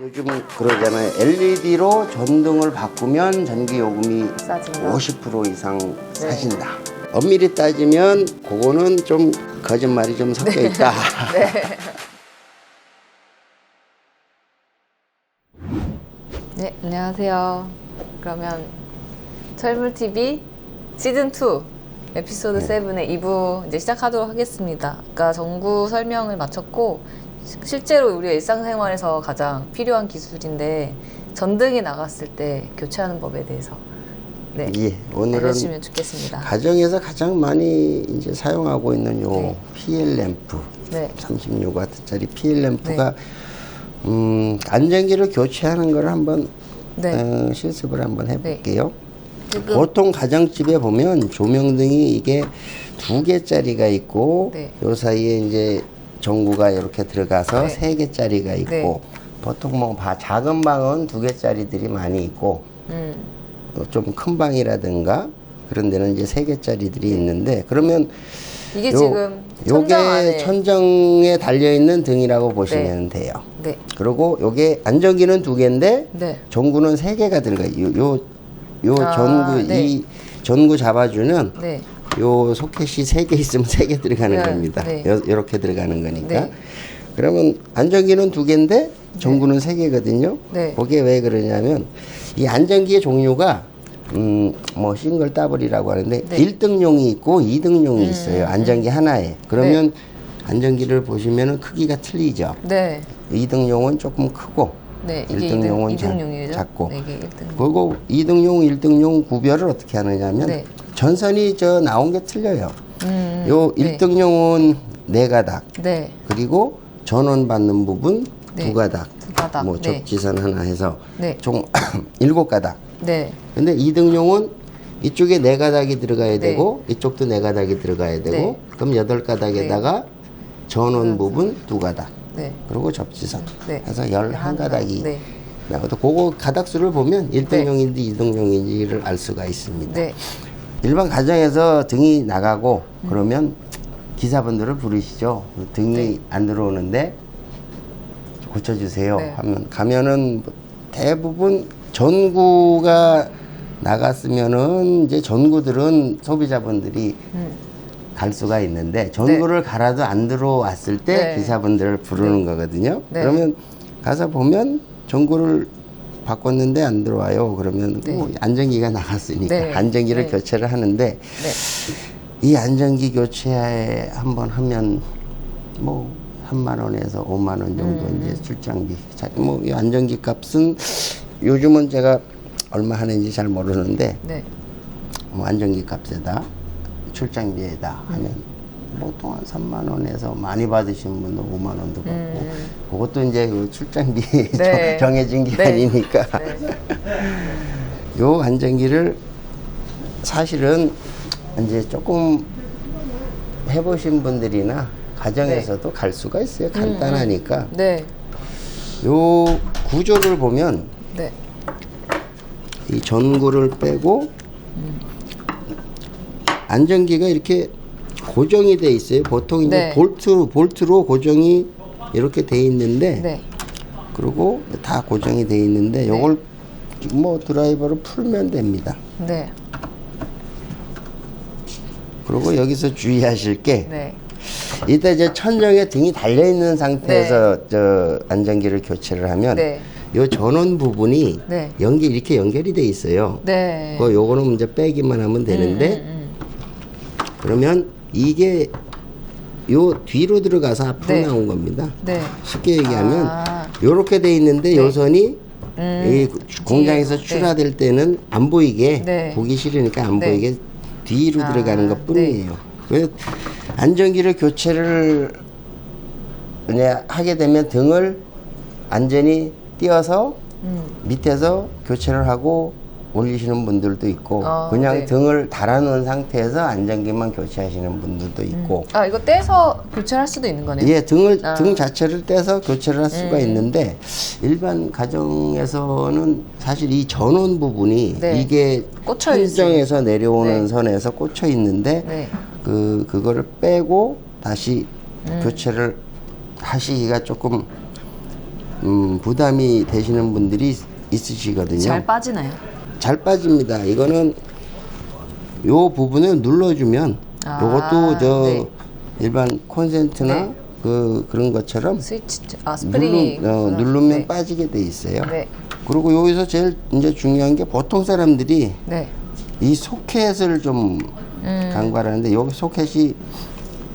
요즘은 그러잖아요. LED로 전등을 바꾸면 전기요금이 싸진다. 50% 이상 싸진다. 엄밀히 따지면 그거는 좀 거짓말이 좀 섞여 있다. 네, 안녕하세요. 그러면 철물TV 시즌2 에피소드 7의 2부 이제 시작하도록 하겠습니다. 아까 전구 설명을 마쳤고 실제로 우리 일상생활에서 가장 필요한 기술인데 전등이 나갔을 때 교체하는 법에 대해서 예, 오늘은 알려주시면 좋겠습니다. 가정에서 가장 많이 이제 사용하고 있는 요 PL 램프, 36W짜리 PL 램프가 안전기를 교체하는 걸 한번 실습을 한번 해볼게요. 보통 가정집에 보면 조명등이 이게 2개짜리가 있고 요 사이에 이제 전구가 이렇게 들어가서 3개짜리가 있고 보통 뭐 작은 방은 2개짜리들이 많이 있고 좀 큰 방이라든가 그런 데는 이제 3개짜리들이 있는데 그러면 이게 지금 천장 안에 요게 천정에 달려있는 등이라고 보시면 돼요. 그리고 요게 안전기는 2개인데 전구는 3개가 들어가요. 요 전구, 이 전구 잡아주는 요 소켓이 3개 있으면 3개 들어가는 겁니다. 요렇게 들어가는 거니까. 그러면 안전기는 2개인데 전구는 3개거든요. 그게 왜 그러냐면 이 안전기의 종류가 뭐 싱글 더블이라고 하는데 1등용이 있고 2등용이 있어요. 안전기 하나에. 그러면 안전기를 보시면은 크기가 틀리죠. 2등용은 조금 크고 1등용은 작고. 그리고 2등용, 1등용 구별을 어떻게 하느냐면 전선이 나온 게 틀려요. 요 1등용은 4가닥. 그리고 전원 받는 부분 2가닥. 뭐 접지선 하나 해서 총 7가닥. 근데 2등용은 이쪽에 4가닥이 들어가야 되고 이쪽도 4가닥이 들어가야 되고 그럼 8가닥에다가 전원 부분 2가닥. 그리고 접지선 해서 11가닥이 나가도 그거 가닥수를 보면 1등용인지 2등용인지를 알 수가 있습니다. 일반 가정에서 등이 나가고 그러면 기사분들을 부르시죠. 등이 안 들어오는데 고쳐주세요 하면 가면은 대부분 전구가 나갔으면은 이제 전구들은 소비자분들이 갈 수가 있는데 전구를 갈아도 안 들어왔을 때 기사분들을 부르는 거거든요. 그러면 가서 보면 전구를 바꿨는데 안 들어와요. 그러면 뭐 안전기가 나갔으니까 안전기를 교체를 하는데 이 안전기 교체 한번 하면 뭐 3만 원에서 5만 원 정도 이제 출장비. 뭐 이 안전기 값은 요즘은 제가 얼마 하는지 잘 모르는데 뭐 안전기 값에다 출장비에다 하면 보통 한 3만 원에서 많이 받으신 분도 5만 원도 받고 그것도 이제 그 출장비 정해진 기간이니까 요 안전기를 사실은 이제 조금 해보신 분들이나 가정에서도 갈 수가 있어요. 간단하니까 요 구조를 보면 이 전구를 빼고 안전기가 이렇게 고정이 돼 있어요. 보통 이제 볼트로 고정이 이렇게 돼 있는데 그리고 다 고정이 돼 있는데 요걸 뭐 드라이버로 풀면 됩니다. 그리고 여기서 주의하실 게 이때 이제 천정에 등이 달려 있는 상태에서 저 안전기를 교체를 하면 요 전원 부분이 이렇게 연결이 돼 있어요. 요거는 이제 빼기만 하면 되는데 그러면 이게 요 뒤로 들어가서 앞으로 나온 겁니다. 쉽게 얘기하면 요렇게 돼 있는데 요 선이 이 공장에서 출하될 때는 안 보이게 보기 싫으니까 안 보이게 뒤로 들어가는 것 뿐이에요. 왜 안전기를 교체를 하게 되면 등을 안전히 띄어서 밑에서 교체를 하고 올리시는 분들도 있고 그냥 등을 달아놓은 상태에서 안전기만 교체하시는 분들도 있고 이거 떼서 교체할 수도 있는 거네요? 예, 등 자체를 떼서 교체를 할 수가 있는데 일반 가정에서는 사실 이 전원 부분이 이게 천정에서 내려오는 선에서 꽂혀 있는데 그거를 빼고 다시 교체를 하시기가 조금 부담이 되시는 분들이 있으시거든요. 잘 빠지나요? 잘 빠집니다. 이거는 요 부분을 눌러주면 요것도 저 일반 콘센트나 그런 것처럼 스위치, 스프링이 누르면 네. 빠지게 돼 있어요. 네. 그리고 여기서 제일 이제 중요한 게 보통 사람들이 네. 이 소켓을 좀 간과하는데 여기 소켓이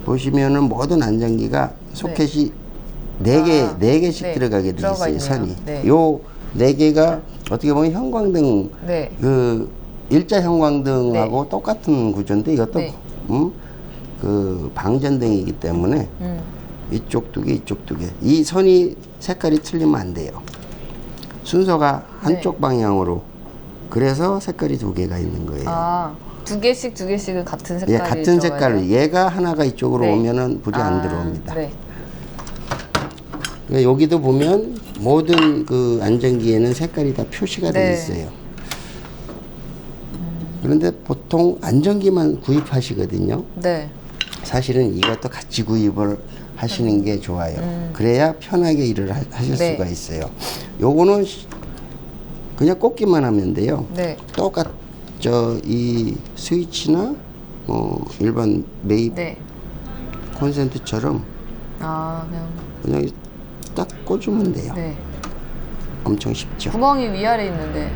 보시면은 모든 안전기가 소켓이 네 개씩 들어가게 돼 있어요. 선이. 요 네 개가 어떻게 보면 형광등 그 일자 형광등하고 똑같은 구조인데 이것도 그 방전등이기 때문에 이쪽 두 개, 이쪽 두 개. 이 선이 색깔이 틀리면 안 돼요. 순서가 한쪽 방향으로. 그래서 색깔이 두 개가 있는 거예요. 두 개씩은 같은 색깔이 같은 색깔로. 얘가 하나가 이쪽으로 오면은 불이 안 들어옵니다. 그러니까 여기도 보면 모든 그 안전기에는 색깔이 다 표시가 되어 있어요. 그런데 보통 안전기만 구입하시거든요. 사실은 이것도 같이 구입을 하시는 게 좋아요. 그래야 편하게 일을 하실 수가 있어요. 요거는 그냥 꽂기만 하면 돼요. 똑같죠. 이 스위치나 일반 매입 콘센트처럼 그냥 딱 꽂으면 돼요. 엄청 쉽죠. 구멍이 위아래 있는데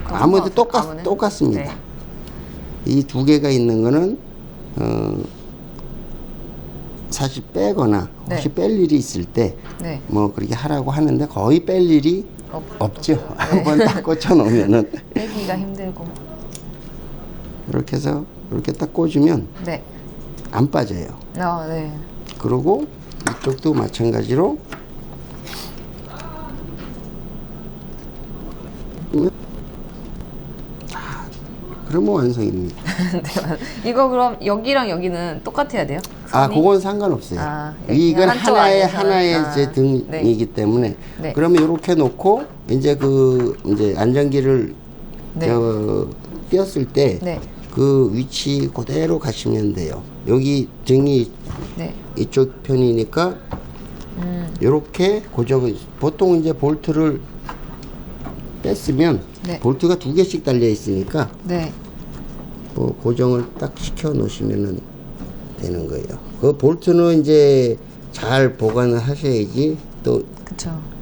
아무도 똑같습니다. 이 두 개가 있는 거는 사실 빼거나 혹시 뺄 일이 있을 때 뭐 그렇게 하라고 하는데 거의 뺄 일이 없죠. 한번 딱 꽂혀 놓으면은 빼기가 힘들고 이렇게 해서 이렇게 딱 꽂으면 안 빠져요. 그리고 이쪽도 마찬가지로 그러면 완성입니다. 이거 그럼 여기랑 여기는 똑같아야 돼요? 선이? 그건 상관없어요. 이건 하나의 제 등이기 때문에 그러면 이렇게 놓고 이제 이제 안전기를 띄었을 때 그 위치 그대로 가시면 돼요. 여기 등이 이쪽 편이니까 이렇게 고정을 보통 이제 볼트를 뺐으면 볼트가 두 개씩 달려 있으니까 고정을 딱 시켜 놓으시면 되는 거예요. 그 볼트는 이제 잘 보관을 하셔야지 또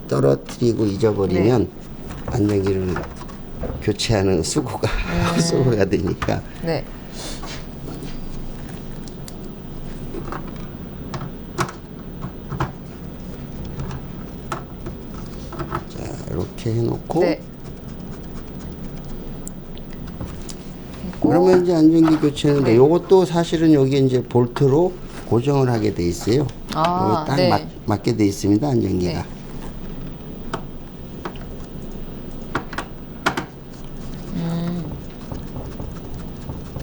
떨어뜨리고 잊어버리면 안전기를 교체하는 수고가 되니까. 자, 이렇게 해놓고 그러면 이제 안전기 교체하는데 요것도 사실은 여기 이제 볼트로 고정을 하게 돼 있어요. 딱 맞게 돼 있습니다. 안전기가.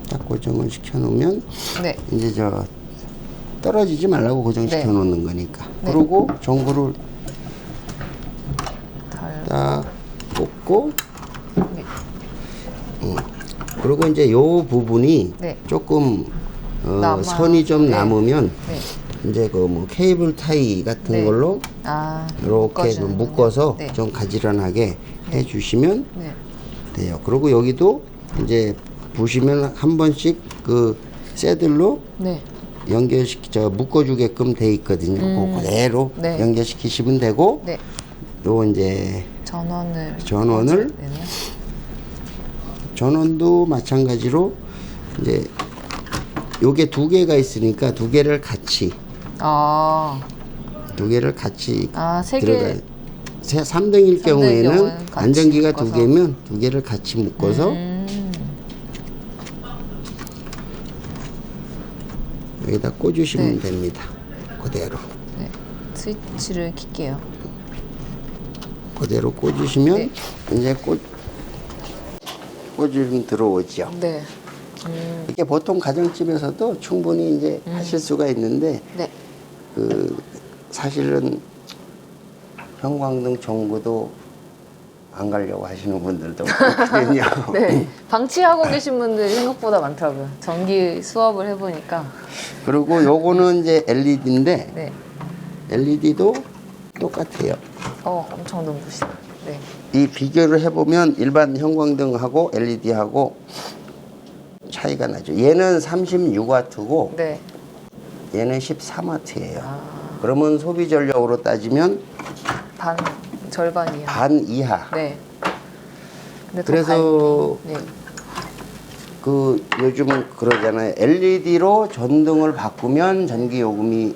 딱 고정을 시켜 놓으면 이제 떨어지지 말라고 고정시켜 놓는 거니까. 그리고 전구를 딱 꽂고 그리고 이제 요 부분이 조금 선이 좀 남으면 이제 그 뭐 케이블 타이 같은 걸로 이렇게 묶어서 좀 가지런하게 해 주시면 돼요. 그리고 여기도 이제 보시면 한 번씩 그 새들로 묶어주게끔 돼 있거든요. 그 그대로 연결시키시면 되고 요 이제 전원도 마찬가지로 이제 요게 두 개가 있으니까 두 개를 같이 들어가요. 3등일 경우에는 안전기가 두 개면 두 개를 같이 묶어서 여기다 꽂으시면 됩니다. 그대로. 스위치를 킬게요. 그대로 꽂으시면 이제 꽂으면 들어오죠. 이렇게 보통 가정집에서도 충분히 이제 하실 수가 있는데 그 사실은 형광등 전구도 안 가려고 하시는 분들도 있거든요. 방치하고 계신 분들이 생각보다 많더라고요. 전기 수업을 해보니까. 그리고 요거는 이제 LED인데 LED도 똑같아요. 엄청 눈부시다. 네. 이 비교를 해보면 일반 형광등하고 LED하고 차이가 나죠. 얘는 36W고 네. 얘는 13W예요. 그러면 소비 전력으로 따지면 절반이야. 반 이하. 네. 근데 그래서 네. 그 요즘 그러잖아요. LED로 전등을 바꾸면 전기 요금이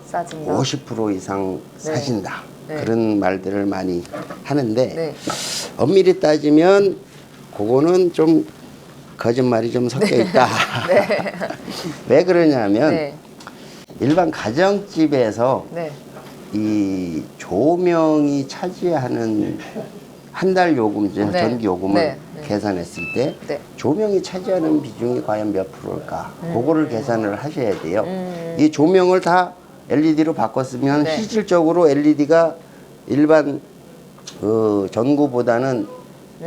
싸진다. 50% 이상 싸진다. 네. 그런 말들을 많이 하는데 네. 엄밀히 따지면 그거는 좀 거짓말이 좀 섞여 있다. 네. 왜 그러냐면 네. 일반 가정집에서 네. 이 조명이 차지하는 한 달 요금, 네. 전기 요금을 네. 네. 계산했을 때 네. 조명이 차지하는 비중이 과연 몇 프로일까? 그거를 계산을 하셔야 돼요. 이 조명을 다 LED로 바꿨으면 네. 실질적으로 LED가 일반 전구보다는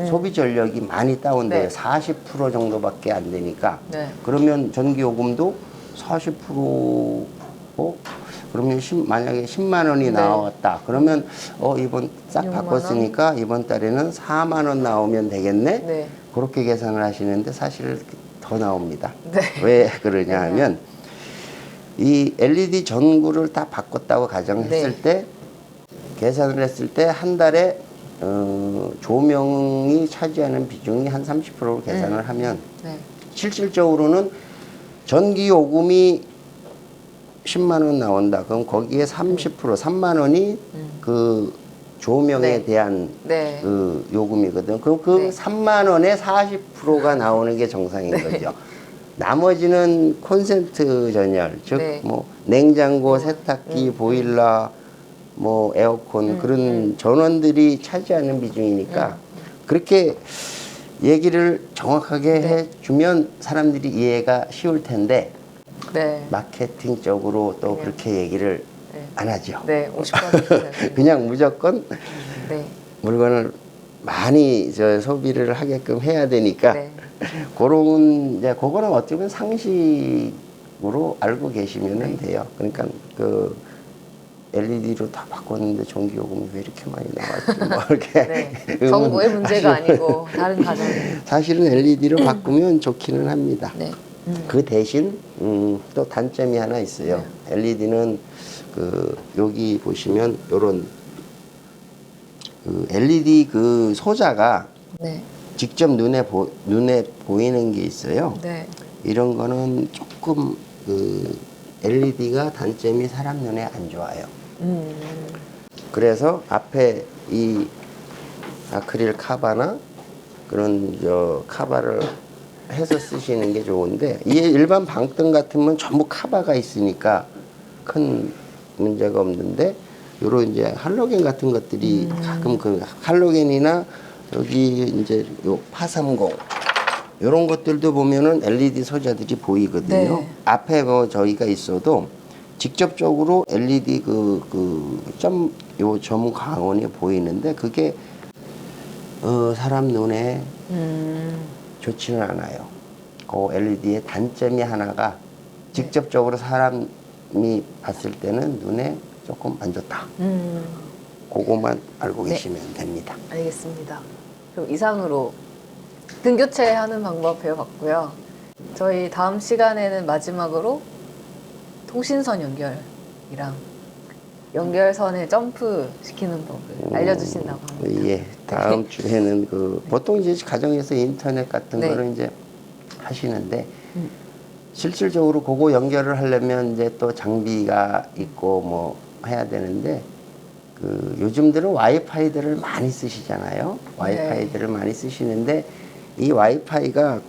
소비 전력이 많이 다운돼요. 네. 40% 정도밖에 안 되니까. 네. 그러면 전기 요금도 40% 그러면 만약에 10만 원이 네. 나왔다. 그러면 이번 싹 6만 바꿨으니까 이번 달에는 4만 원 나오면 되겠네. 네. 그렇게 계산을 하시는데 사실 더 나옵니다. 네. 왜 그러냐 하면 이 LED 전구를 다 바꿨다고 가정했을 네. 때 계산을 했을 때 한 달에 조명이 차지하는 비중이 한 30%로 계산을 하면 네. 실질적으로는 전기 요금이 10만 원 나온다. 그럼 거기에 30% 3만 원이 그 조명에 네. 대한 네. 그 요금이거든. 그럼 그 네. 3만 원에 40%가 나오는 게 정상인 거죠. 나머지는 콘센트 전열, 즉 네. 뭐 냉장고, 세탁기, 보일러, 뭐 에어컨 그런 전원들이 차지하는 비중이니까 그렇게 얘기를 정확하게 해주면 사람들이 이해가 쉬울 텐데 네. 마케팅적으로 또 그렇게 얘기를 네. 안 하죠. 네. 50% 그냥 무조건 네. 물건을 많이 소비를 하게끔 해야 되니까 네. 그거는 어떻게 보면 상식으로 알고 계시면 돼요. 그러니까 그 LED로 다 바꿨는데 전기 요금이 왜 이렇게 많이 나왔지? 뭐 이렇게 네. 정부의 문제가 아니고 다른 가정. 사실은 LED로 바꾸면 좋기는 합니다. 네. 그 대신 또 단점이 하나 있어요. LED는 그 여기 보시면 요런 그 LED 그 소자가 네. 직접 눈에 보이는 게 있어요. 네. 이런 거는 조금 그 LED가 단점이 사람 눈에 안 좋아요. 그래서 앞에 이 아크릴 카바나 그런 카바를 해서 쓰시는 게 좋은데 이 일반 방등 같으면 전부 카바가 있으니까 큰 문제가 없는데 요런 이제 할로겐 같은 것들이 가끔 그 할로겐이나 여기 이제 요 파30 요런 것들도 보면은 LED 소자들이 보이거든요. 네. 앞에 뭐 저희가 있어도 직접적으로 LED 점 광원이 보이는데 그게 사람 눈에 좋지는 않아요. 그 LED의 단점이 하나가 직접적으로 사람이 봤을 때는 눈에 조금 안 좋다. 그거만 알고 계시면 됩니다. 알겠습니다. 그럼 이상으로 등 교체하는 방법 배워봤고요. 저희 다음 시간에는 마지막으로 통신선 연결이랑 연결선에 점프 시키는 법을 알려주신다고 합니다. 예, 다음 주에는 보통 이제 가정에서 인터넷 같은 거를 이제 하시는데 실질적으로 그거 연결을 하려면 이제 또 장비가 있고 뭐 해야 되는데 요즘들은 와이파이들을 많이 쓰시잖아요. 와이파이들을 많이 쓰시는데 이 와이파이가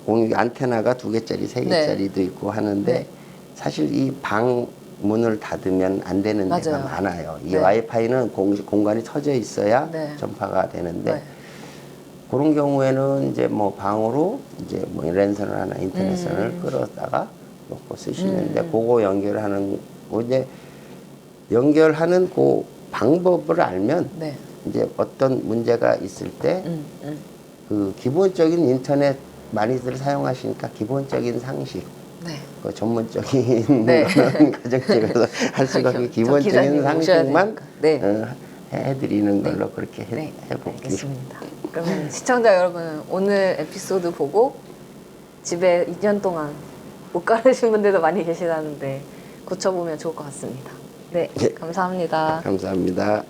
공유 안테나가 2개짜리, 3개짜리도 있고 하는데 사실 이 방 문을 닫으면 안 되는 데가 많아요. 이 와이파이는 공간이 터져 있어야 전파가 되는데 그런 경우에는 이제 뭐 방으로 이제 뭐 랜선을 하나 인터넷선을 끌어다가 놓고 쓰시는데 그거 연결하는 이제 연결하는 그 방법을 알면 이제 어떤 문제가 있을 때 그 기본적인 인터넷 많이들 사용하시니까 기본적인 상식 네. 그 전문적인 그런 가정집에서 할 수가 없는 기본적인 상식만 네. 해드리는 걸로 그렇게 해볼게요. 알겠습니다. 그러면 시청자 여러분 오늘 에피소드 보고 집에 2년 동안 못 가르신 분들도 많이 계시다는데 고쳐보면 좋을 것 같습니다. 네, 감사합니다. 감사합니다.